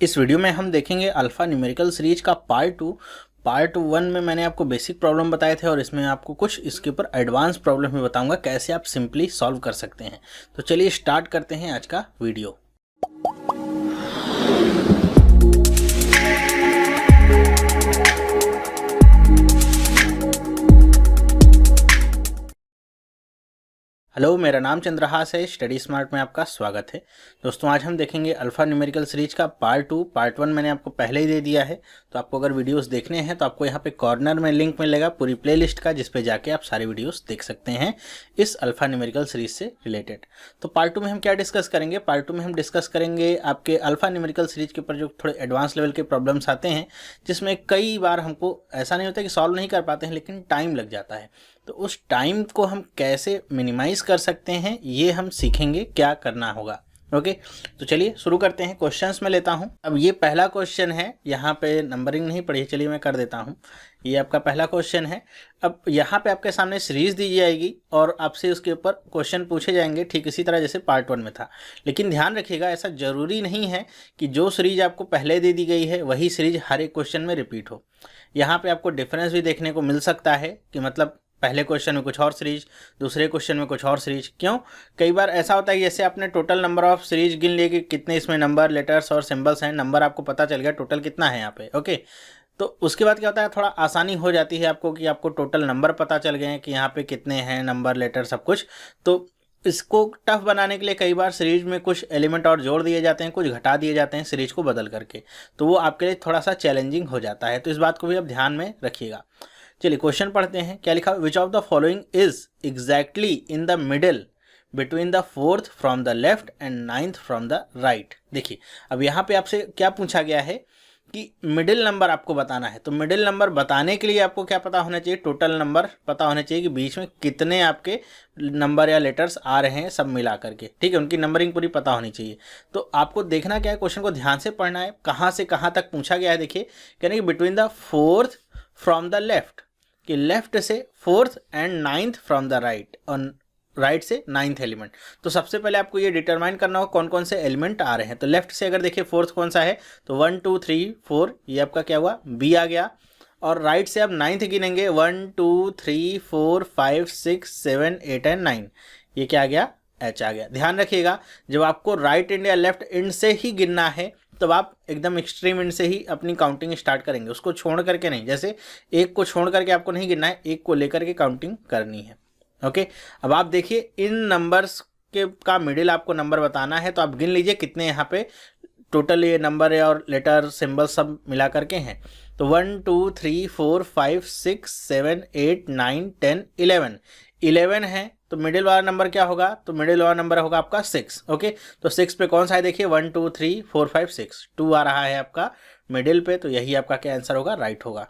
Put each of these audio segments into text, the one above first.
इस वीडियो में हम देखेंगे अल्फ़ा न्यूमेरिकल सीरीज का पार्ट 1 में मैंने आपको बेसिक प्रॉब्लम बताए थे और इसमें आपको कुछ इसके ऊपर एडवांस प्रॉब्लम भी बताऊंगा कैसे आप सिंपली सॉल्व कर सकते हैं। तो चलिए स्टार्ट करते हैं आज का वीडियो। हेलो, मेरा नाम चंद्रहास है। स्टडी स्मार्ट में आपका स्वागत है। दोस्तों, आज हम देखेंगे अल्फ़ा न्यूमेरिकल सीरीज का पार्ट 1 मैंने आपको पहले ही दे दिया है। तो आपको अगर वीडियोस देखने हैं तो आपको यहाँ पे कॉर्नर में लिंक मिलेगा पूरी प्लेलिस्ट का, जिस पे जाके आप सारे वीडियोस देख सकते हैं इस अल्फ़ा न्यूमेरिकल सीरीज से रिलेटेड। तो पार्ट 2 में हम क्या डिस्कस करेंगे? पार्ट 2 में हम डिस्कस करेंगे आपके अल्फ़ा न्यूमेरिकल सीरीज के ऊपर जो थोड़े एडवांस लेवल के प्रॉब्लम्स आते हैं, जिसमें कई बार हमको ऐसा नहीं होता कि सॉल्व नहीं कर पाते हैं, लेकिन टाइम लग जाता है। तो उस टाइम को हम कैसे मिनिमाइज कर सकते हैं, ये हम सीखेंगे क्या करना होगा। ओके, तो चलिए शुरू करते हैं। क्वेश्चंस में लेता हूं। अब ये पहला क्वेश्चन है, यहाँ पे नंबरिंग नहीं पड़ी, चलिए मैं कर देता हूं। ये आपका पहला क्वेश्चन है। अब यहाँ पे आपके सामने सीरीज दी जाएगी और आपसे उसके ऊपर क्वेश्चन पूछे जाएंगे, ठीक इसी तरह जैसे पार्ट 1 में था। लेकिन ध्यान रखिएगा, ऐसा जरूरी नहीं है कि जो सीरीज आपको पहले दे दी गई है वही सीरीज हर एक क्वेश्चन में रिपीट हो। यहाँ पे आपको डिफरेंस भी देखने को मिल सकता है कि मतलब पहले क्वेश्चन में कुछ और सीरीज, दूसरे क्वेश्चन में कुछ और सीरीज। क्यों? कई बार ऐसा होता है कि जैसे आपने टोटल नंबर ऑफ सीरीज गिन लिए कि कितने इसमें नंबर, लेटर्स और सिंबल्स हैं, नंबर आपको पता चल गया टोटल कितना है यहाँ पे। ओके, तो उसके बाद क्या होता है, थोड़ा आसानी हो जाती है आपको कि आपको टोटल नंबर पता चल गए हैं कि यहाँ पे कितने हैं, नंबर, लेटर, सब कुछ। तो इसको टफ बनाने के लिए कई बार सीरीज में कुछ एलिमेंट और जोड़ दिए जाते हैं, कुछ घटा दिए जाते हैं सीरीज को बदल करके। तो वो आपके लिए थोड़ा सा चैलेंजिंग हो जाता है, तो इस बात को भी आप ध्यान में रखिएगा। चलिए क्वेश्चन पढ़ते हैं। क्या लिखा? विच of the following is exactly in the middle between the 4th from the left and 9th from the right. देखिए, अब यहाँ पे आपसे क्या पूछा गया है कि मिडिल नंबर आपको बताना है। तो मिडिल नंबर बताने के लिए आपको क्या पता होना चाहिए? टोटल नंबर पता होना चाहिए कि बीच में कितने आपके नंबर या लेटर्स आ रहे हैं सब मिला करके, ठीक है। उनकी नंबरिंग पूरी पता होनी चाहिए। तो आपको देखना क्या है, क्वेश्चन को ध्यान से पढ़ना है, कहाँ से कहाँ तक पूछा गया है। देखिए, कहने कि between the 4th from the left, कि लेफ्ट से 4th and 9th from the right, और राइट से 9th एलिमेंट। तो सबसे पहले आपको ये डिटरमाइन करना होगा कौन कौन से एलिमेंट आ रहे हैं। तो लेफ्ट से अगर देखिए 4th कौन सा है, तो 1 2 3 4, ये आपका क्या हुआ? बी आ गया। और राइट से आप 9th गिनेंगे, 1 2 3 4 5 6 7 8 एंड 9, ये क्या आ गया? एच आ गया। ध्यान रखिएगा, जब आपको राइट एंड या लेफ्ट एंड से ही गिनना है तब आप एकदम एक्सट्रीम एंड से ही अपनी काउंटिंग स्टार्ट करेंगे, उसको छोड़ करके नहीं। जैसे एक को छोड़ करके आपको नहीं गिनना है, एक को लेकर के काउंटिंग करनी है। ओके, अब आप देखिए इन नंबर्स के का मिडिल आपको नंबर बताना है, तो आप गिन लीजिए कितने यहाँ पे टोटल ये नंबर है और लेटर, सिंबल सब मिला करके हैं। तो 1 2 3 4 5 6 7 8 9 10 11 है। तो मिडिल वाला नंबर क्या होगा? तो मिडिल वाला नंबर होगा आपका 6। ओके, तो 6 पे कौन सा है? देखिए 1 2 3 4 5 6, 2 आ रहा है आपका मिडिल पे, तो यही आपका क्या आंसर होगा? राइट होगा।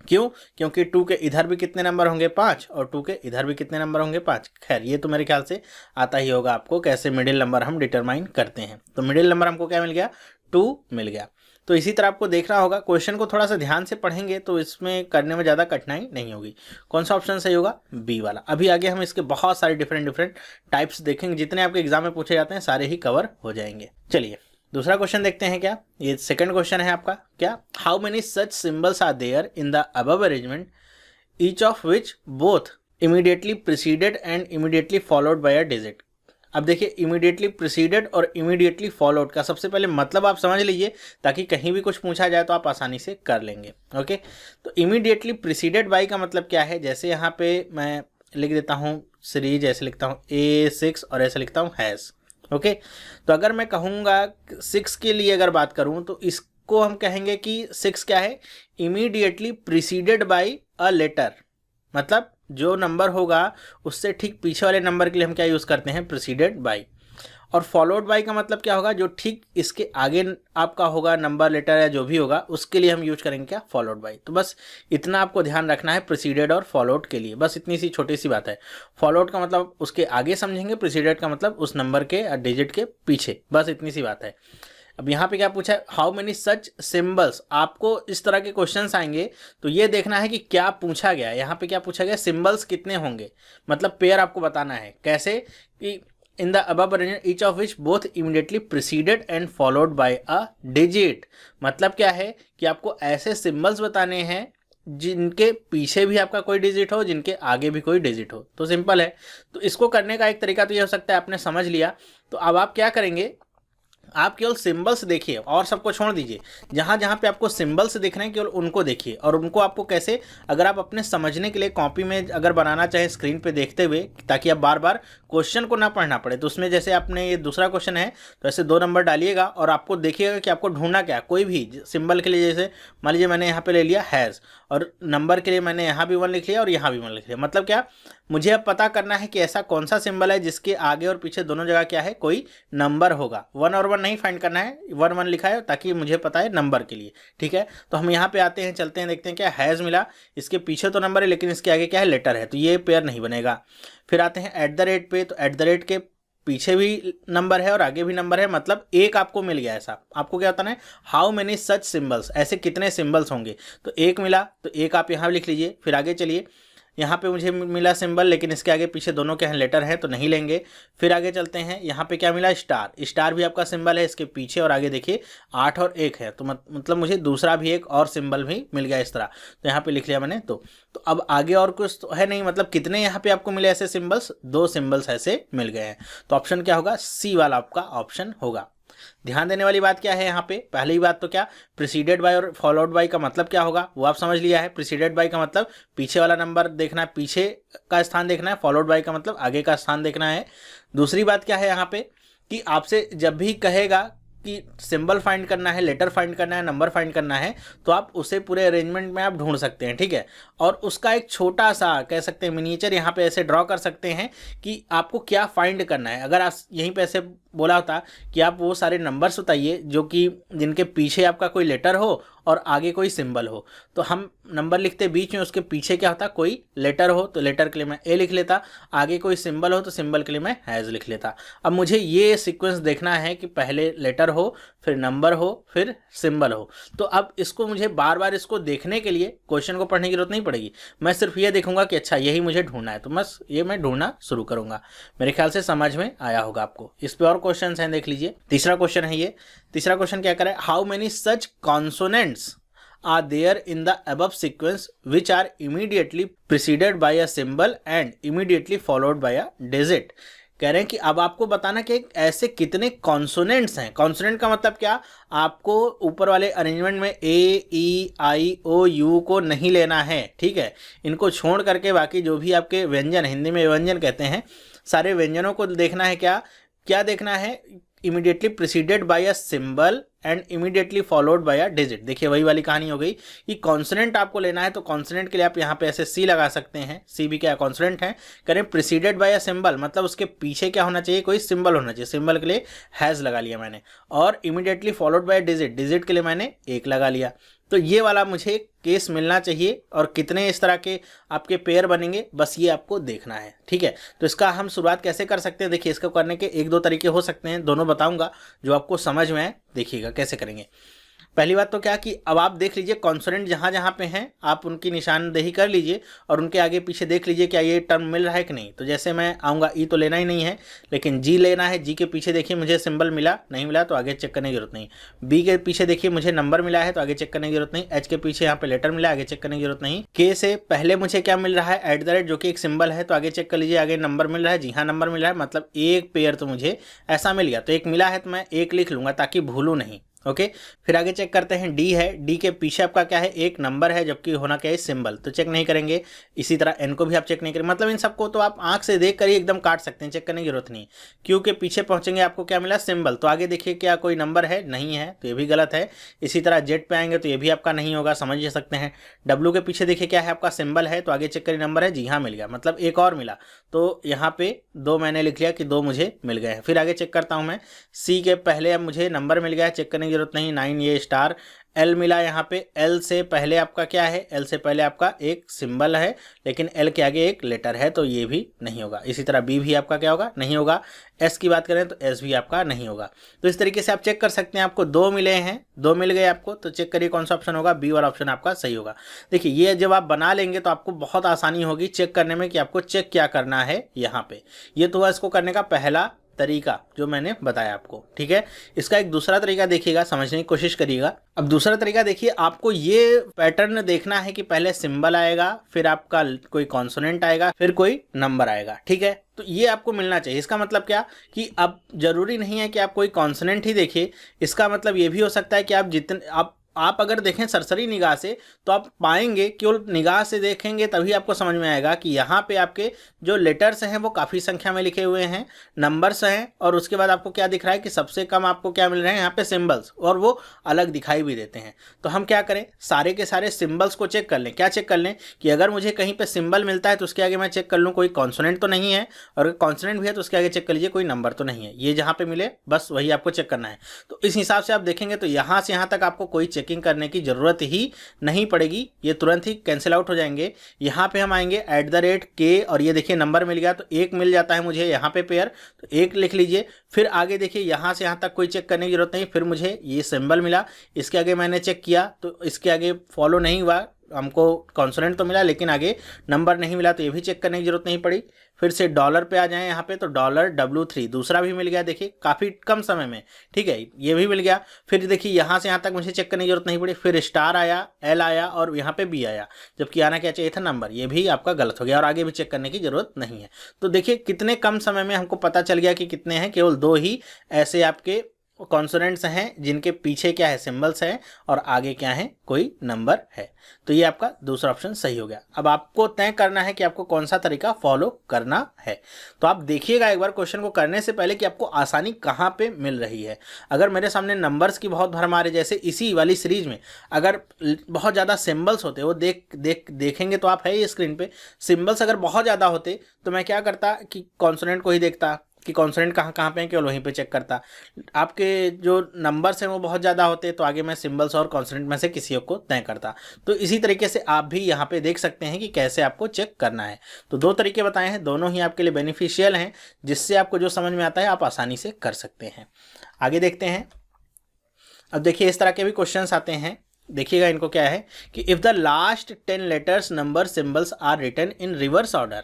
क्यों? क्योंकि 2 के इधर भी कितने नंबर होंगे? 5, और 2 के इधर भी कितने नंबर होंगे? 5। खैर, ये तो मेरे ख्याल से आता ही होगा आपको कैसे मिडिल नंबर हम डिटरमाइन करते हैं। तो मिडिल नंबर हमको क्या मिल गया? 2 मिल गया। तो इसी तरह आपको देखना होगा, क्वेश्चन को थोड़ा सा ध्यान से पढ़ेंगे तो इसमें करने में ज़्यादा कठिनाई नहीं होगी। कौन सा ऑप्शन सही होगा? बी वाला। अभी आगे हम इसके बहुत सारे डिफरेंट टाइप्स देखेंगे, जितने आपके एग्जाम में पूछे जाते हैं सारे ही कवर हो जाएंगे। चलिए दूसरा क्वेश्चन देखते हैं। क्या ये सेकंड क्वेश्चन है आपका? क्या? How many such symbols are there in the above arrangement, each of which both immediately preceded and immediately followed by a digit. अब देखिए, इमीडिएटली प्रिसीडेड और इमीडिएटली फॉलोड का सबसे पहले मतलब आप समझ लीजिए, ताकि कहीं भी कुछ पूछा जाए तो आप आसानी से कर लेंगे। ओके, तो इमीडिएटली प्रिसीडेड बाय का मतलब क्या है? जैसे यहाँ पे मैं लिख देता हूँ सीरीज, ऐसे लिखता हूँ A6 और ऐसे लिखता हूँ हैश। ओके, तो अगर मैं कहूँगा 6 के लिए अगर बात करूँ तो इसको हम कहेंगे कि 6 क्या है? Immediately preceded by a letter, मतलब जो नंबर होगा उससे ठीक पीछे वाले नंबर के लिए हम क्या यूज़ करते हैं? Preceded by. और फॉलोड बाय का मतलब क्या होगा? जो ठीक इसके आगे आपका होगा नंबर, लेटर या जो भी होगा, उसके लिए हम यूज करेंगे क्या? Followed by. तो बस इतना आपको ध्यान रखना है प्रिसीडेड और फॉलोड के लिए, बस इतनी सी छोटी सी बात है। फॉलोड का मतलब उसके आगे समझेंगे, प्रिसीडेड का मतलब उस नंबर के डिजिट के पीछे, बस इतनी सी बात है। अब यहाँ पे क्या पूछा है? How many such symbols. आपको इस तरह के क्वेश्चंस आएंगे तो ये देखना है कि क्या पूछा गया है। यहाँ पे क्या पूछा गया? सिंबल्स कितने होंगे, मतलब पेयर आपको बताना है। कैसे? कि इन the above arrangement each of which both immediately preceded and followed by a digit. मतलब क्या है कि आपको ऐसे सिंबल्स बताने हैं जिनके पीछे भी आपका कोई डिजिट हो, जिनके आगे भी कोई डिजिट हो। तो सिंपल है। तो इसको करने का एक तरीका तो ये हो सकता है, आपने समझ लिया। तो अब आप क्या करेंगे, आप केवल सिंबल्स देखिए और सबको छोड़ दीजिए। जहाँ जहाँ पे आपको सिंबल्स दिख रहे हैं केवल उनको देखिए, और उनको आपको कैसे, अगर आप अपने समझने के लिए कॉपी में अगर बनाना चाहें स्क्रीन पे देखते हुए, ताकि आप बार बार क्वेश्चन को ना पढ़ना पड़े, तो उसमें जैसे आपने ये दूसरा क्वेश्चन है तो ऐसे 2 नंबर डालिएगा और आपको देखिएगा कि आपको ढूंढना क्या है। कोई भी सिंबल के लिए, जैसे मान लीजिए मैंने यहाँ पे ले लिया हैज़, और नंबर के लिए मैंने यहाँ भी 1 लिख लिया और यहाँ भी 1 लिख लिया। मतलब क्या, मुझे अब पता करना है कि ऐसा कौन सा सिंबल है जिसके आगे और पीछे दोनों जगह क्या है, कोई नंबर होगा। 1 और 1 नहीं फाइंड करना है, 1 1 लिखा है ताकि मुझे पता है नंबर के लिए। ठीक है, तो हम यहाँ पे आते हैं, चलते हैं, देखते हैं क्या हैज़ मिला। इसके पीछे तो नंबर है लेकिन इसके आगे क्या है, लेटर है, तो ये पेयर नहीं बनेगा। फिर आते हैं एट द रेट पे, तो एट द रेट के पीछे भी नंबर है और आगे भी नंबर है, मतलब एक आपको मिल गया। ऐसा आपको क्या बताना है, हाउ मेनी सच सिंबल्स, ऐसे कितने सिंबल्स होंगे। तो एक मिला, तो एक आप यहाँ लिख लीजिए। फिर आगे चलिए, यहाँ पे मुझे मिला सिंबल लेकिन इसके आगे पीछे दोनों के हैं लेटर हैं, तो नहीं लेंगे। फिर आगे चलते हैं, यहाँ पे क्या मिला, स्टार। स्टार भी आपका सिंबल है, इसके पीछे और आगे देखिए 8 और 1 है, तो मतलब मुझे दूसरा भी एक और सिंबल भी मिल गया इस तरह। तो यहाँ पे लिख लिया मैंने। तो अब आगे और कुछ तो है नहीं, मतलब कितने यहाँ पे आपको मिले ऐसे सिंबल्स, 2 सिंबल्स ऐसे मिल गए हैं। तो ऑप्शन क्या होगा, सी वाला आपका ऑप्शन होगा। ध्यान देने वाली बात क्या है यहाँ पे, पहली बात तो क्या, प्रिसीडेड बाय और फॉलोड बाय का मतलब क्या होगा वो आप समझ लिया है। प्रिसीडेड बाय का मतलब पीछे वाला नंबर देखना है, पीछे का स्थान देखना है। फॉलोड बाय का मतलब आगे का स्थान देखना है। दूसरी बात क्या है यहाँ पे कि आपसे जब भी कहेगा कि सिंबल फाइंड करना है, लेटर फाइंड करना है, नंबर फाइंड करना है, तो आप उसे पूरे अरेंजमेंट में आप ढूंढ सकते हैं। ठीक है, और उसका एक छोटा सा कह सकते हैं मिनिएचर यहाँ पे ऐसे ड्रॉ कर सकते हैं कि आपको क्या फाइंड करना है। अगर आप यहीं पे ऐसे बोला होता कि आप वो सारे नंबर्स बताइए जो कि जिनके पीछे आपका कोई लेटर हो और आगे कोई सिंबल हो, तो हम नंबर लिखते बीच में, उसके पीछे क्या होता, कोई लेटर हो तो लेटर के लिए मैं ए लिख लेता, आगे कोई सिंबल हो तो सिंबल के लिए मैं हैज़ लिख लेता। अब मुझे ये सीक्वेंस देखना है कि पहले लेटर हो, फिर नंबर हो, फिर सिंबल हो। तो अब इसको मुझे बार बार इसको देखने के लिए क्वेश्चन को पढ़ने की जरूरत नहीं पड़ेगी, मैं सिर्फ ये देखूंगा कि अच्छा यही मुझे ढूंढना है, तो बस ये मैं ढूंढना शुरू करूंगा। मेरे ख्याल से समझ में आया होगा आपको। इस पे और क्वेश्चन हैं, देख लीजिए। तीसरा क्वेश्चन है ये। तीसरा क्वेश्चन क्या करे, how many such consonants are there in the above sequence which are immediately preceded by a symbol and immediately followed by a digit। कह रहे हैं कि अब आपको बताना कि ऐसे कितने कॉन्सोनेंट्स हैं। कॉन्सोनेंट का मतलब क्या, आपको ऊपर वाले अरेंजमेंट में ए, ई, आई, ओ, यू को नहीं लेना है। ठीक है, इनको छोड़ करके बाकी जो भी आपके व्यंजन, हिंदी में व्यंजन कहते हैं, सारे व्यंजनों को देखना है। क्या क्या देखना है, immediately preceded by a symbol and immediately followed by a digit. देखिए वही वाली कहानी हो गई कि कॉन्सोनेंट आपको लेना है, तो कॉन्सोनेंट के लिए आप यहाँ पे ऐसे सी लगा सकते हैं। सी भी क्या कॉन्सोनेंट है। करें प्रिसीडेड बाय अ सिंबल, मतलब उसके पीछे क्या होना चाहिए, कोई सिंबल होना चाहिए। सिंबल के लिए हैज़ लगा लिया मैंने, और immediately followed bye digit, digit के लिए मैंने 1 लगा लिया। तो ये वाला मुझे केस मिलना चाहिए, और कितने इस तरह के आपके पेयर बनेंगे बस ये आपको देखना है। ठीक है, तो इसका हम शुरुआत कैसे कर सकते हैं, देखिए इसको करने के 1-2 तरीके हो सकते हैं, दोनों बताऊंगा जो आपको समझ में आए। देखिएगा कैसे करेंगे। पहली बात तो क्या कि अब आप देख लीजिए कॉन्सोनेंट जहाँ जहाँ पे हैं आप उनकी निशानदेही कर लीजिए, और उनके आगे पीछे देख लीजिए क्या ये टर्म मिल रहा है कि नहीं। तो जैसे मैं आऊँगा, ई तो लेना ही नहीं है लेकिन जी लेना है। जी के पीछे देखिए मुझे सिंबल मिला, नहीं मिला तो आगे चेक करने की जरूरत नहीं। बी के पीछे देखिए मुझे नंबर मिला है तो आगे चेक करने की जरूरत नहीं। एच के पीछे यहाँ पे लेटर मिला, आगे चेक करने की जरूरत नहीं। के से पहले मुझे क्या मिल रहा है, एट द रेट, जो कि एक सिंबल है, तो आगे चेक कर लीजिए आगे नंबर मिल रहा है। जी हाँ नंबर मिल रहा है, मतलब एक पेयर तो मुझे ऐसा मिल गया। तो 1 मिला है तो मैं 1 लिख लूंगा ताकि भूलूं नहीं। ओके, फिर आगे चेक करते हैं। डी है, डी के पीछे आपका क्या है, एक नंबर है, जबकि होना क्या है सिंबल, तो चेक नहीं करेंगे। इसी तरह एन को भी आप चेक नहीं करेंगे, मतलब इन सबको तो आप आंख से देख कर ही एकदम काट सकते हैं, चेक करने की जरूरत नहीं। क्यू के पीछे पहुंचेंगे, आपको क्या मिला, सिंबल, तो आगे देखिए क्या कोई नंबर है, नहीं है, तो ये भी गलत है। इसी तरह जेड पे आएंगे तो ये भी आपका नहीं होगा, समझ सकते हैं। डब्ल्यू के पीछे देखिए क्या है, आपका सिंबल है, तो आगे चेक करिए नंबर है, जी हाँ मिल गया, मतलब एक और मिला। तो यहाँ पे 2 मैंने लिख लिया कि 2 मुझे मिल गए हैं। फिर आगे चेक करता हूँ मैं, सी के पहले अब मुझे नंबर मिल गया, चेक करने की जरूरत नहीं। 9 ये स्टार। एल मिला यहाँ पे, एल से पहले आपका क्या है, एल से पहले आपका एक सिंबल है, लेकिन एल के आगे एक लेटर है, तो ये भी नहीं होगा। इसी तरह बी भी आपका क्या होगा, नहीं होगा। एस की बात करें तो एस भी आपका नहीं होगा। तो इस तरीके से आप चेक कर सकते हैं। आपको 2 मिले हैं, 2 मिल गए आपको, तो चेक करिए कौन सा ऑप्शन होगा, बी वाला ऑप्शन आपका सही होगा। देखिए ये जब आप बना लेंगे तो आपको बहुत आसानी होगी चेक करने में कि आपको चेक क्या करना है। यहाँ पे ये तो हुआ इसको करने का पहला तरीका जो मैंने बताया आपको, ठीक है। इसका एक दूसरा तरीका देखिएगा, समझने की कोशिश करिएगा। अब दूसरा तरीका देखिए, आपको ये पैटर्न देखना है कि पहले सिंबल आएगा, फिर आपका कोई कॉन्सोनेंट आएगा, फिर कोई नंबर आएगा, ठीक है। तो ये आपको मिलना चाहिए। इसका मतलब क्या कि अब जरूरी नहीं है कि आप कोई कॉन्सोनेंट ही देखिए, इसका मतलब ये भी हो सकता है कि आप अगर देखें सरसरी निगाह से तो आप पाएंगे, केवल निगाह से देखेंगे तभी आपको समझ में आएगा कि यहाँ पे आपके जो लेटर्स हैं वो काफ़ी संख्या में लिखे हुए हैं, नंबर्स हैं, और उसके बाद आपको क्या दिख रहा है कि सबसे कम आपको क्या मिल रहे हैं यहाँ पे सिंबल्स, और वो अलग दिखाई भी देते हैं। तो हम क्या करें, सारे के सारे सिंबल्स को चेक कर लें। क्या चेक कर लें कि अगर मुझे कहीं पर सिंबल मिलता है तो उसके आगे मैं चेक कर लूँ कोई कॉन्सोनेंट तो नहीं है, और अगर कॉन्सोनेंट भी है तो उसके आगे चेक कर लीजिए कोई नंबर तो नहीं है। ये जहाँ पे मिले बस वही आपको चेक करना है। तो इस हिसाब से आप देखेंगे तो यहाँ से यहाँ तक आपको कोई चेकिंग करने की जरूरत ही नहीं पड़ेगी, ये तुरंत ही कैंसिल आउट हो जाएंगे। यहाँ पे हम आएंगे @k, और ये देखिए नंबर मिल गया तो एक मिल जाता है मुझे यहाँ पे पेयर, तो एक लिख लीजिए। फिर आगे देखिए यहाँ से यहाँ तक कोई चेक करने की जरूरत नहीं, फिर मुझे ये सिंबल मिला, इसके आगे मैंने चेक किया तो इसके आगे फॉलो नहीं हुआ, हमको कॉन्सोनेंट तो मिला लेकिन आगे नंबर नहीं मिला, तो ये भी चेक करने की जरूरत नहीं पड़ी। फिर से डॉलर पे आ जाएं यहाँ पे, तो $W3 दूसरा भी मिल गया, देखिए काफ़ी कम समय में, ठीक है, ये भी मिल गया। फिर देखिए यहाँ से यहाँ तक मुझे चेक करने की जरूरत नहीं पड़ी, फिर स्टार आया, L आया और यहाँ पे B आया, जबकि आना क्या चाहिए था नंबर, ये भी आपका गलत हो गया और आगे भी चेक करने की जरूरत नहीं है। तो देखिए कितने कम समय में हमको पता चल गया कि कितने हैं, केवल 2 ही ऐसे आपके कॉन्सोनेंट्स हैं जिनके पीछे क्या है सिंबल्स हैं और आगे क्या है कोई नंबर है। तो ये आपका दूसरा ऑप्शन सही हो गया। अब आपको तय करना है कि आपको कौन सा तरीका फॉलो करना है। तो आप देखिएगा एक बार क्वेश्चन को करने से पहले कि आपको आसानी कहाँ पे मिल रही है। अगर मेरे सामने नंबर्स की बहुत भरमार है, जैसे इसी वाली सीरीज में अगर बहुत ज़्यादा सिंबल्स होते, वो देखेंगे तो आप है ये स्क्रीन पे, सिंबल्स अगर बहुत ज़्यादा होते तो मैं क्या करता कि कॉन्सोनेंट को ही देखता कि कॉन्सोनेंट कहाँ कहाँ पे हैं, केवल वहीं पे चेक करता। आपके जो नंबर्स हैं वो बहुत ज़्यादा होते तो आगे मैं सिंबल्स और कॉन्सोनेंट में से किसी एक को तय करता। तो इसी तरीके से आप भी यहाँ पे देख सकते हैं कि कैसे आपको चेक करना है। तो 2 तरीके बताए हैं, दोनों ही आपके लिए बेनिफिशियल हैं, जिससे आपको जो समझ में आता है आप आसानी से कर सकते हैं। आगे देखते हैं। अब देखिए इस तरह के भी क्वेश्चन आते हैं, देखिएगा इनको क्या है कि if the last 10 letters number symbols are written in reverse order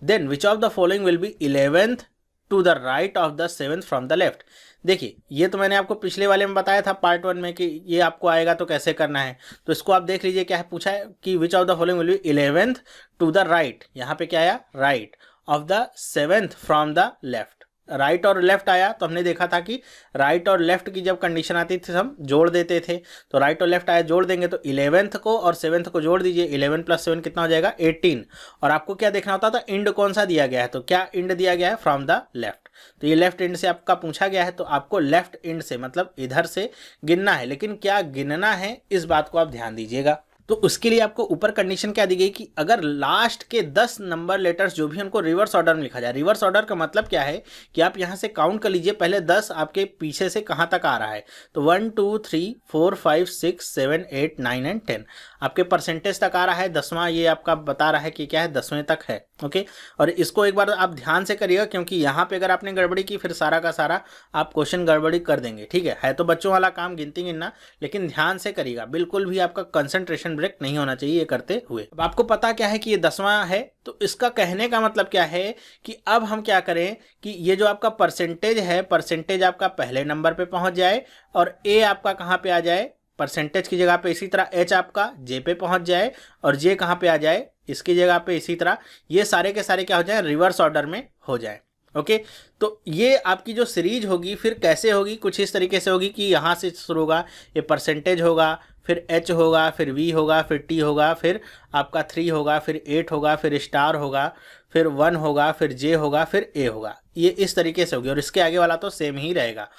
then which of the following will be 11th to the right of the 7th from the left. देखिए ये तो मैंने आपको पिछले वाले में बताया था पार्ट 1 में कि ये आपको आएगा तो कैसे करना है। तो इसको आप देख लीजिए क्या है, पूछा है कि which of the following will be 11th to the right, यहाँ पे क्या आया right of the 7th from the left. Right और लेफ्ट आया तो हमने देखा था कि राइट और लेफ्ट की जब कंडीशन आती थी हम जोड़ देते थे। तो राइट और लेफ्ट आया, जोड़ देंगे तो 11th को और 7th को जोड़ दीजिए, 11 + 7 कितना हो जाएगा 18। और आपको क्या देखना होता था, इंड कौन सा दिया गया है, तो क्या इंड दिया गया है फ्रॉम द लेफ्ट। तो ये लेफ्ट इंड से आपका पूछा गया है, तो आपको लेफ्ट इंड से मतलब इधर से गिनना है, लेकिन क्या गिनना है इस बात को आप ध्यान दीजिएगा। तो उसके लिए आपको ऊपर कंडीशन क्या दी गई कि अगर लास्ट के 10 नंबर लेटर्स जो भी उनको रिवर्स ऑर्डर में लिखा जाए। रिवर्स ऑर्डर का मतलब क्या है कि आप यहाँ से काउंट कर लीजिए पहले 10 आपके पीछे से कहाँ तक आ रहा है। तो 1 2 3 4 5 6 7 8 9 एंड 10 आपके परसेंटेज तक आ रहा है। 10वां ये आपका बता रहा है कि क्या है 10वें तक है। ओके, और इसको एक बार आप ध्यान से करिएगा, क्योंकि यहाँ पे अगर आपने गड़बड़ी की फिर सारा का सारा आप क्वेश्चन गड़बड़ी कर देंगे। ठीक है तो बच्चों वाला काम गिनती गिनना, लेकिन ध्यान से करिएगा, बिल्कुल भी आपका कंसंट्रेशन ब्रेक नहीं होना चाहिए ये करते हुए। अब आपको पता क्या है कि ये 10वां है, तो इसका कहने का मतलब क्या है कि अब हम क्या करें कि ये जो आपका परसेंटेज है, परसेंटेज आपका पहले नंबर पे पहुंच जाए और ए आपका कहाँ पे आ जाए परसेंटेज की जगह पे, इसी तरह एच आपका जे पे पहुंच जाए और जे कहाँ पे आ जाए इसकी जगह पे, इसी तरह ये सारे के सारे क्या हो जाए रिवर्स ऑर्डर में हो जाए। ओके, तो ये आपकी जो सीरीज होगी फिर कैसे होगी, कुछ इस तरीके से होगी कि यहाँ से शुरू होगा, ये परसेंटेज होगा, फिर H होगा, फिर V होगा, फिर T होगा, फिर आपका 3 होगा, फिर 8 होगा, फिर स्टार होगा, फिर 1 होगा, फिर J होगा, फिर A होगा। ये इस तरीके से होगी और इसके आगे वाला तो सेम ही रहेगा।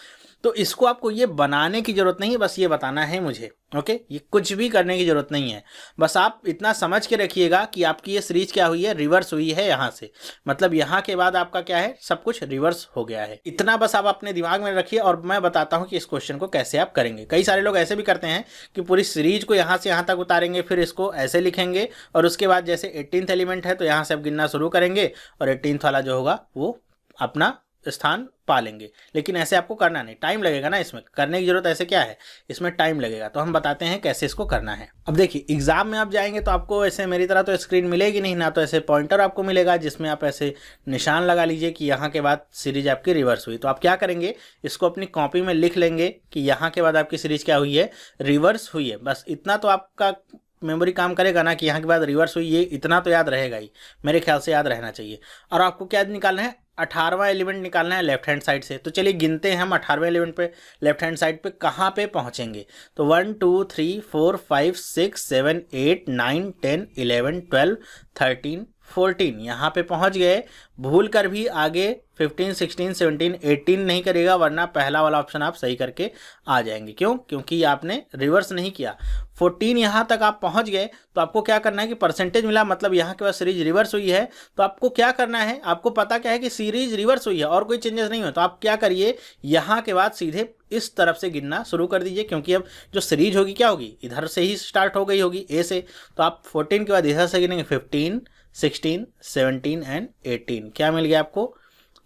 तो इसको आपको ये बनाने की ज़रूरत नहीं है, बस ये बताना है मुझे। ओके, ये कुछ भी करने की ज़रूरत नहीं है, बस आप इतना समझ के रखिएगा कि आपकी ये सीरीज क्या हुई है, रिवर्स हुई है यहाँ से, मतलब यहाँ के बाद आपका क्या है सब कुछ रिवर्स हो गया है। इतना बस आप अपने दिमाग में रखिए और मैं बताता हूँ कि इस क्वेश्चन को कैसे आप करेंगे। कई सारे लोग ऐसे भी करते हैं कि पूरी सीरीज को यहाँ से यहाँ तक उतारेंगे, फिर इसको ऐसे लिखेंगे और उसके बाद जैसे 18th एलिमेंट है तो यहाँ से आप गिनना शुरू करेंगे और 18th वाला जो होगा वो अपना स्थान पा लेंगे। लेकिन ऐसे आपको करना नहीं, टाइम लगेगा ना, इसमें करने की जरूरत ऐसे क्या है, इसमें टाइम लगेगा। तो हम बताते हैं कैसे इसको करना है। अब देखिए एग्जाम में आप जाएंगे तो आपको ऐसे मेरी तरह तो स्क्रीन मिलेगी नहीं ना, तो ऐसे पॉइंटर आपको मिलेगा जिसमें आप ऐसे निशान लगा लीजिए कि यहाँ के बाद सीरीज आपकी रिवर्स हुई। तो आप क्या करेंगे, इसको अपनी कॉपी में लिख लेंगे कि यहाँ के बाद आपकी सीरीज क्या हुई है, रिवर्स हुई है। बस इतना तो आपका मेमोरी काम करेगा ना कि यहाँ के बाद रिवर्स हुई, ये इतना तो याद रहेगा ही, मेरे ख्याल से याद रहना चाहिए। और आपको क्या निकालना है, 18वां एलिमेंट निकालना है लेफ्ट हैंड साइड से। तो चलिए गिनते हैं हम 18वें एलिमेंट पे लेफ्ट हैंड साइड पे कहाँ पे पहुँचेंगे। तो 1 2 3 4 5 6 7 8 9 10 11 12 13 14 यहाँ पे पहुँच गए। भूल कर भी आगे 15 16 17 18 नहीं करेगा, वरना पहला वाला ऑप्शन आप सही करके आ जाएंगे। क्यों, क्योंकि आपने रिवर्स नहीं किया। 14 यहाँ तक आप पहुँच गए तो आपको क्या करना है कि परसेंटेज मिला, मतलब यहाँ के बाद सीरीज रिवर्स हुई है। तो आपको क्या करना है, आपको पता क्या है कि सीरीज रिवर्स हुई है और कोई चेंजेस नहीं हुए। तो आप क्या करिए, यहाँ के बाद सीधे इस तरफ से गिनना शुरू कर दीजिए, क्योंकि अब जो सीरीज होगी क्या होगी, इधर से ही स्टार्ट हो गई होगी ए से। तो आप 14 के बाद इधर से गिनेंगे 15 16 17 एंड 18। क्या मिल गया आपको,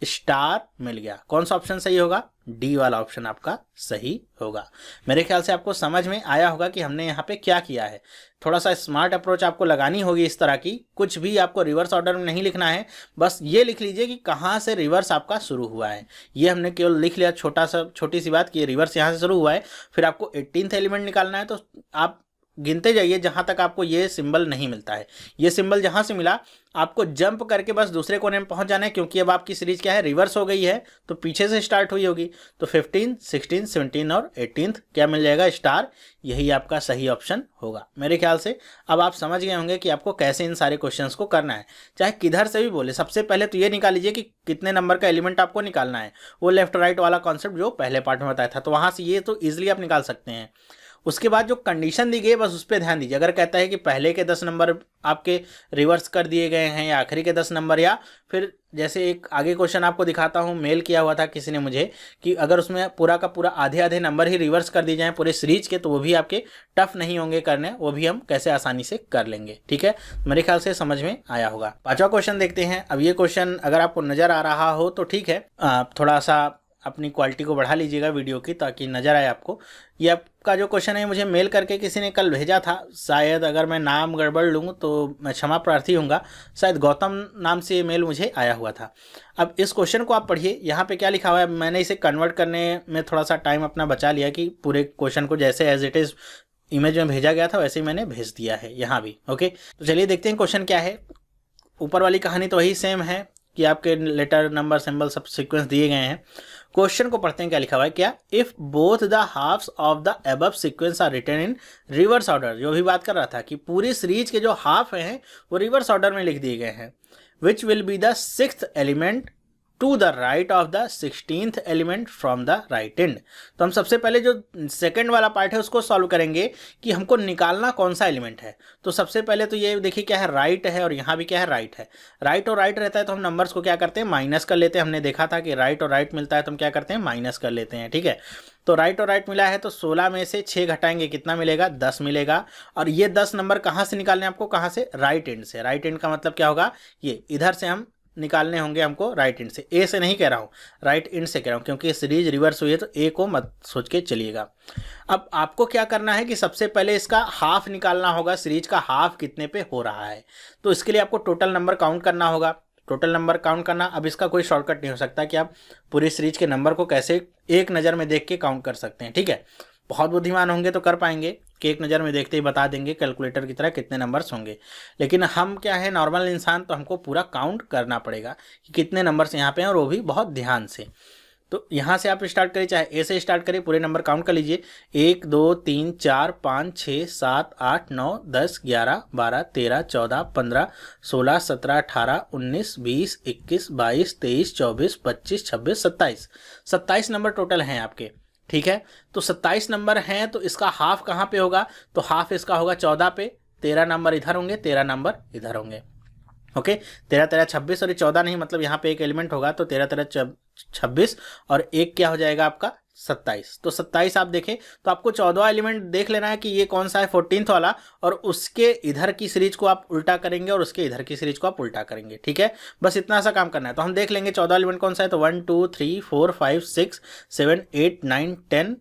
स्टार मिल गया। कौन सा ऑप्शन सही होगा, डी वाला ऑप्शन आपका सही होगा। मेरे ख्याल से आपको समझ में आया होगा कि हमने यहाँ पे क्या किया है। थोड़ा सा स्मार्ट अप्रोच आपको लगानी होगी इस तरह की, कुछ भी आपको रिवर्स ऑर्डर में नहीं लिखना है, बस ये लिख लीजिए कि कहाँ से रिवर्स आपका शुरू हुआ है। ये हमने केवल लिख लिया, छोटी सी बात कि रिवर्स यहाँ से शुरू हुआ है। फिर आपको 18th एलिमेंट निकालना है, तो आप गिनते जाइए जहाँ तक आपको ये सिंबल नहीं मिलता है। ये सिंबल जहाँ से मिला आपको जंप करके बस दूसरे कोने में पहुँच जाना है, क्योंकि अब आपकी सीरीज क्या है, रिवर्स हो गई है, तो पीछे से स्टार्ट हुई होगी। तो 15 16 17 और 18th क्या मिल जाएगा, स्टार। यही आपका सही ऑप्शन होगा। मेरे ख्याल से अब आप समझ गए होंगे कि आपको कैसे इन सारे क्वेश्चंस को करना है, चाहे किधर से भी बोले। सबसे पहले तो ये निकाल लीजिए कि कितने नंबर का एलिमेंट आपको निकालना है, वो लेफ्ट राइट वाला कॉन्सेप्ट जो पहले पार्ट में बताया था। तो वहाँ से ये तो ईजिली आप निकाल सकते हैं। उसके बाद जो कंडीशन दी गई है बस उस पर ध्यान दीजिए। अगर कहता है कि पहले के 10 नंबर आपके रिवर्स कर दिए गए हैं, या आखिरी के 10 नंबर, या फिर जैसे एक आगे क्वेश्चन आपको दिखाता हूँ, मेल किया हुआ था किसी ने मुझे कि अगर उसमें पूरा का पूरा आधे आधे नंबर ही रिवर्स कर दिए जाएँ पूरे सीरीज के, तो वो भी आपके टफ नहीं होंगे करने, वो भी हम कैसे आसानी से कर लेंगे। ठीक है, मेरे ख्याल से समझ में आया होगा। 5वां क्वेश्चन देखते हैं। अब ये क्वेश्चन अगर आपको नज़र आ रहा हो तो ठीक है, थोड़ा सा अपनी क्वालिटी को बढ़ा लीजिएगा वीडियो की, ताकि नज़र आए आपको। ये आपका जो क्वेश्चन है मुझे मेल करके किसी ने कल भेजा था, शायद अगर मैं नाम गड़बड़ लूँ तो मैं क्षमा प्रार्थी हूँगा। शायद गौतम नाम से ये मेल मुझे आया हुआ था। अब इस क्वेश्चन को आप पढ़िए, यहाँ पे क्या लिखा हुआ है। मैंने इसे कन्वर्ट करने में थोड़ा सा टाइम अपना बचा लिया कि पूरे क्वेश्चन को जैसे एज इट इज़ इमेज में भेजा गया था वैसे ही मैंने भेज दिया है यहाँ भी। ओके, तो चलिए देखते हैं क्वेश्चन क्या है। ऊपर वाली कहानी तो वही सेम है कि आपके लेटर नंबर सिंबल सब सीक्वेंस दिए गए हैं। क्वेश्चन को पढ़ते हैं, क्या लिखा हुआ है। क्या, if both the halves of the above sequence are written in reverse order. जो भी बात कर रहा था कि पूरी सीरीज के जो हाफ हैं वो रिवर्स ऑर्डर में लिख दिए गए हैं। Which will be the 6th element to the right of the 16th element from the right end. तो हम सबसे पहले जो सेकंड वाला पार्ट है उसको सॉल्व करेंगे कि हमको निकालना कौन सा एलिमेंट है। तो सबसे पहले तो ये देखिए क्या है, राइट है और यहाँ भी क्या है, राइट है। राइट और राइट रहता है तो हम नंबर्स को क्या करते हैं, माइनस कर लेते हैं। हमने देखा था कि राइट और राइट मिलता है तो हम क्या करते हैं, माइनस कर लेते हैं। ठीक है, तो राइट और राइट मिला है तो 16 में से 6 घटाएंगे, कितना मिलेगा, 10 मिलेगा। और ये 10 नंबर कहाँ से निकालने हैं आपको, कहाँ से, राइट एंड से। राइट एंड का मतलब क्या होगा, ये इधर से हम निकालने होंगे हमको, राइट एंड से। ए से नहीं कह रहा हूँ, राइट एंड से कह रहा हूँ, क्योंकि सीरीज रिवर्स हुई है तो ए को मत सोच के चलिएगा। अब आपको क्या करना है कि सबसे पहले इसका हाफ निकालना होगा, सीरीज का हाफ कितने पे हो रहा है। तो इसके लिए आपको टोटल नंबर काउंट करना होगा। टोटल नंबर काउंट करना, अब इसका कोई शॉर्टकट नहीं हो सकता कि आप पूरी सीरीज के नंबर को कैसे एक नज़र में देख के काउंट कर सकते हैं। ठीक है, बहुत बुद्धिमान होंगे तो कर पाएंगे कि एक नज़र में देखते ही बता देंगे कैलकुलेटर की तरह कितने नंबर्स होंगे। लेकिन हम क्या है, नॉर्मल इंसान, तो हमको पूरा काउंट करना पड़ेगा कि कितने नंबर्स यहाँ पे हैं, और वो भी बहुत ध्यान से। तो यहाँ से आप स्टार्ट करिए, चाहे ए से स्टार्ट करिए, पूरे नंबर काउंट कर लीजिए। 1 2 3 4 5 6 7 8 9 10 11 12 13 14 15 16 17 18 19 20 21 22 23 24 25 26 27 27 नंबर टोटल हैं आपके। ठीक है, तो 27 नंबर हैं तो इसका हाफ कहाँ पे होगा, तो हाफ इसका होगा 14 पे। 13 नंबर इधर होंगे, 13 नंबर इधर होंगे। ओके, 13 13 26 और 14 नहीं, मतलब यहाँ पे एक एलिमेंट होगा तो 13 13 26 और एक क्या हो जाएगा आपका 27। तो 27 आप देखें तो आपको 14वां एलिमेंट देख लेना है कि ये कौन सा है 14th वाला, और उसके इधर की सीरीज को आप उल्टा करेंगे और उसके इधर की सीरीज को आप उल्टा करेंगे। ठीक है, बस इतना सा काम करना है। तो हम देख लेंगे 14वां एलिमेंट कौन सा है, तो 1 2 3 4 5 6 7 8 9 10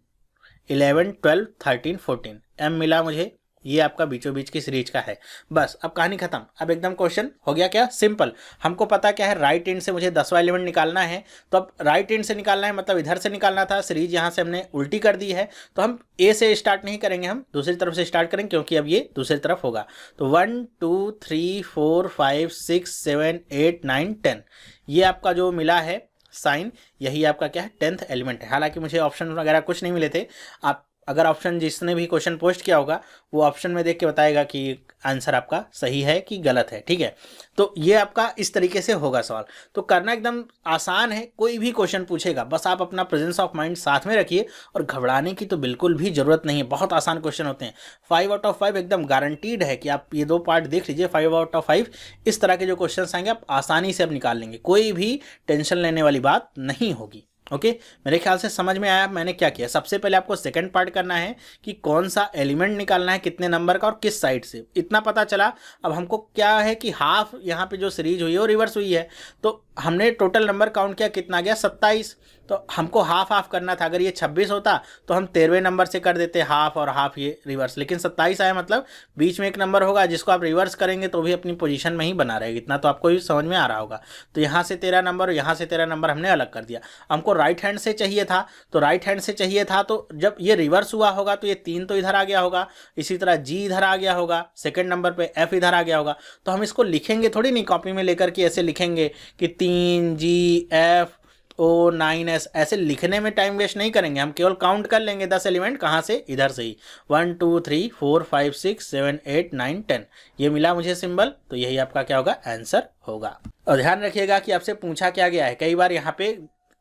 11 12 13 14 एम मिला मुझे, ये आपका बीचों बीच की सीरीज का है। बस अब कहानी खत्म। अब एकदम क्वेश्चन हो गया क्या सिंपल। हमको पता क्या है, राइट एंड से मुझे 10वां एलिमेंट निकालना है। तो अब राइट एंड से निकालना है मतलब इधर से निकालना था, सीरीज यहाँ से हमने उल्टी कर दी है। तो हम ए से स्टार्ट नहीं करेंगे, हम दूसरी तरफ से स्टार्ट करेंगे क्योंकि अब ये दूसरी तरफ होगा। तो 1 2 3 4 5 6 7 8 9 10 ये आपका जो मिला है साइन, यही आपका क्या है 10th एलिमेंट है। हालांकि मुझे ऑप्शन वगैरह कुछ नहीं मिले थे। आप अगर ऑप्शन जिसने भी क्वेश्चन पोस्ट किया होगा वो ऑप्शन में देख के बताएगा कि आंसर आपका सही है कि गलत है। ठीक है, तो ये आपका इस तरीके से होगा सवाल। तो करना एकदम आसान है, कोई भी क्वेश्चन पूछेगा बस आप अपना प्रेजेंस ऑफ माइंड साथ में रखिए और घबराने की तो बिल्कुल भी जरूरत नहीं है। बहुत आसान क्वेश्चन होते हैं, 5 आउट ऑफ 5 एकदम गारंटीड है कि आप ये 2 पार्ट देख लीजिए, 5 आउट ऑफ 5 इस तरह के जो क्वेश्चन आएंगे आप आसानी से अब निकाल लेंगे, कोई भी टेंशन लेने वाली बात नहीं होगी। ओके, मेरे ख्याल से समझ में आया मैंने क्या किया। सबसे पहले आपको सेकंड पार्ट करना है कि कौन सा एलिमेंट निकालना है, कितने नंबर का और किस साइड से, इतना पता चला। अब हमको क्या है कि हाफ यहाँ पे जो सीरीज हुई है वो रिवर्स हुई है, तो हमने टोटल नंबर काउंट किया, कितना गया 27। तो हमको हाफ हाफ करना था, अगर ये 26 होता तो हम 13वें नंबर से कर देते हाफ और हाफ ये रिवर्स, लेकिन 27 आया मतलब बीच में एक नंबर होगा जिसको आप रिवर्स करेंगे तो भी अपनी पोजीशन में ही बना रहेगा। इतना तो आपको भी समझ में आ रहा होगा। तो यहाँ से 13 नंबर और यहाँ से 13 नंबर हमने अलग कर दिया। हमको राइट हैंड से चाहिए था, तो राइट हैंड से चाहिए था तो जब ये रिवर्स हुआ होगा तो ये 3 तो इधर आ गया होगा, इसी तरह जी इधर आ गया होगा, सेकेंड नंबर पर एफ इधर आ गया होगा। तो हम इसको लिखेंगे थोड़ी नहीं कॉपी में लेकर के ऐसे लिखेंगे कि 3 जी एफ ओ 9S, ऐसे लिखने में टाइम वेस्ट नहीं करेंगे, हम केवल काउंट कर लेंगे 10 एलिमेंट कहाँ से, इधर से ही 1 2 3 4 5 6 7 8 9 10 ये मिला मुझे सिंबल। तो यही आपका क्या होगा आंसर होगा। और ध्यान रखिएगा कि आपसे पूछा क्या गया है, कई बार यहाँ पे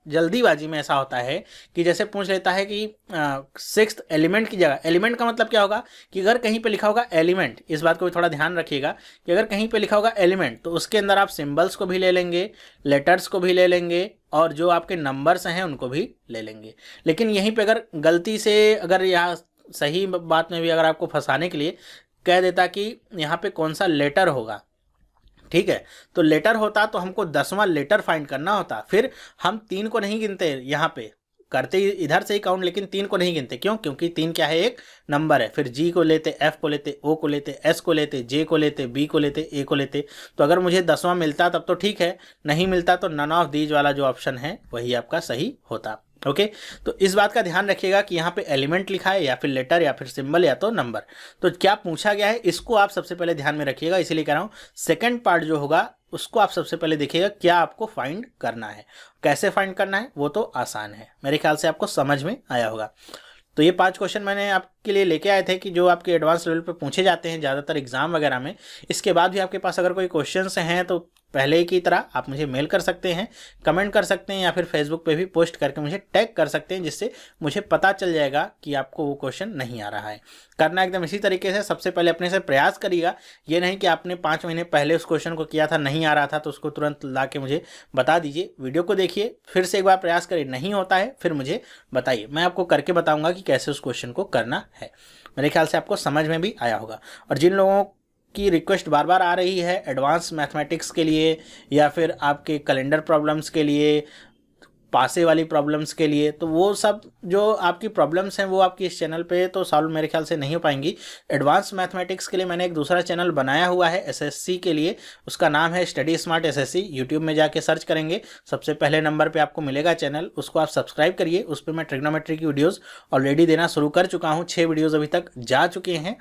जल्दीबाजी में ऐसा होता है कि जैसे पूछ लेता है कि 6th एलिमेंट की जगह, एलिमेंट का मतलब क्या होगा कि अगर कहीं पे लिखा होगा एलिमेंट, इस बात को भी थोड़ा ध्यान रखिएगा कि अगर कहीं पे लिखा होगा एलिमेंट तो उसके अंदर आप सिंबल्स को भी ले लेंगे, लेटर्स को भी ले लेंगे और जो आपके नंबर्स हैं उनको भी ले लेंगे। लेकिन यहीं पे अगर गलती से, अगर यहाँ सही बात में भी अगर आपको फंसाने के लिए कह देता कि यहाँ पे कौन सा लेटर होगा, ठीक है, तो लेटर होता तो हमको 10वां लेटर फाइंड करना होता, फिर हम 3 को नहीं गिनते, यहाँ पे करते इधर से ही काउंट, लेकिन 3 को नहीं गिनते। क्यों? क्योंकि 3 क्या है, एक नंबर है। फिर जी को लेते, एफ को लेते, ओ को लेते, एस को लेते, जे को लेते, बी को लेते, ए को लेते। तो अगर मुझे 10वां मिलता तब तो ठीक है, नहीं मिलता तो नन ऑफ दीज वाला जो ऑप्शन है वही आपका सही होता। ओके, तो इस बात का ध्यान रखिएगा कि यहाँ पे एलिमेंट लिखा है या फिर लेटर या फिर सिंबल या तो नंबर, तो क्या पूछा गया है इसको आप सबसे पहले ध्यान में रखिएगा। इसीलिए कह रहा हूँ सेकंड पार्ट जो होगा उसको आप सबसे पहले देखिएगा क्या आपको फाइंड करना है, कैसे फाइंड करना है वो तो आसान है। मेरे ख्याल से आपको समझ में आया होगा। तो ये 5 क्वेश्चन मैंने आपके लिए लेके आए थे कि जो आपके एडवांस लेवल पे पूछे जाते हैं ज़्यादातर एग्जाम वगैरह में। इसके बाद भी आपके पास अगर कोई क्वेश्चंस हैं तो पहले की तरह आप मुझे मेल कर सकते हैं, कमेंट कर सकते हैं या फिर फेसबुक पे भी पोस्ट करके मुझे टैग कर सकते हैं, जिससे मुझे पता चल जाएगा कि आपको वो क्वेश्चन नहीं आ रहा है। करना एकदम इसी तरीके से, सबसे पहले अपने से प्रयास करिएगा। ये नहीं कि आपने 5 महीने पहले उस क्वेश्चन को किया था, नहीं आ रहा था तो उसको तुरंत ला के मुझे बता दीजिए। वीडियो को देखिए, फिर से एक बार प्रयास करिए, नहीं होता है फिर मुझे बताइए, मैं आपको करके बताऊँगा कि कैसे उस क्वेश्चन को करना है। मेरे ख्याल से आपको समझ में भी आया होगा। और जिन लोगों की रिक्वेस्ट बार बार आ रही है एडवांस मैथमेटिक्स के लिए या फिर आपके कैलेंडर प्रॉब्लम्स के लिए, पासे वाली प्रॉब्लम्स के लिए, तो वो सब जो आपकी प्रॉब्लम्स हैं वो आपकी इस चैनल पे तो सॉल्व मेरे ख्याल से नहीं हो पाएंगी। एडवांस मैथमेटिक्स के लिए मैंने एक दूसरा चैनल बनाया हुआ है एसएससी के लिए, उसका नाम है स्टडी स्मार्ट एसएससी। यूट्यूब में जाके सर्च करेंगे, सबसे पहले नंबर पे आपको मिलेगा चैनल, उसको आप सब्सक्राइब करिए। उस पर मैं ट्रिग्नोमेट्री की वीडियोज़ ऑलरेडी देना शुरू कर चुका हूँ, 6 वीडियोज़ अभी तक जा चुके हैं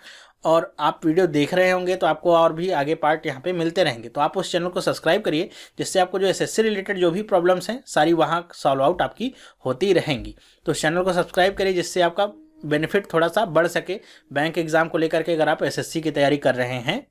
और आप वीडियो देख रहे होंगे तो आपको और भी आगे पार्ट यहाँ पे मिलते रहेंगे। तो आप उस चैनल को सब्सक्राइब करिए, जिससे आपको जो एसएससी रिलेटेड जो भी प्रॉब्लम्स हैं सारी वहाँ सॉल्व आउट आपकी होती रहेंगी। तो उस चैनल को सब्सक्राइब करिए जिससे आपका बेनिफिट थोड़ा सा बढ़ सके बैंक एग्जाम को लेकर के, अगर आप एसएससी की तैयारी कर रहे हैं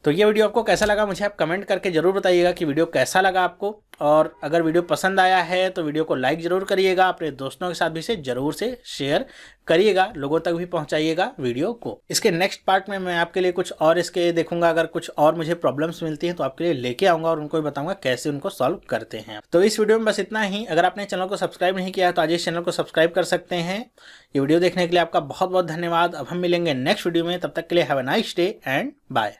तो ये वीडियो आपको कैसा लगा मुझे आप कमेंट करके ज़रूर बताइएगा कि वीडियो कैसा लगा आपको। और अगर वीडियो पसंद आया है तो वीडियो को लाइक ज़रूर करिएगा, अपने दोस्तों के साथ भी इसे ज़रूर से शेयर करिएगा, लोगों तक भी पहुंचाइएगा वीडियो को। इसके नेक्स्ट पार्ट में मैं आपके लिए कुछ और इसके देखूंगा, अगर कुछ और मुझे प्रॉब्लम्स मिलती हैं तो आपके लिए लेके आऊँगा और उनको भी बताऊँगा कैसे उनको सॉल्व करते हैं। तो इस वीडियो में बस इतना ही। अगर आपने चैनल को सब्सक्राइब नहीं किया है तो आज इस चैनल को सब्सक्राइब कर सकते हैं। ये वीडियो देखने के लिए आपका बहुत बहुत धन्यवाद। अब हम मिलेंगे नेक्स्ट वीडियो में, तब तक के लिए have a nice day and bye.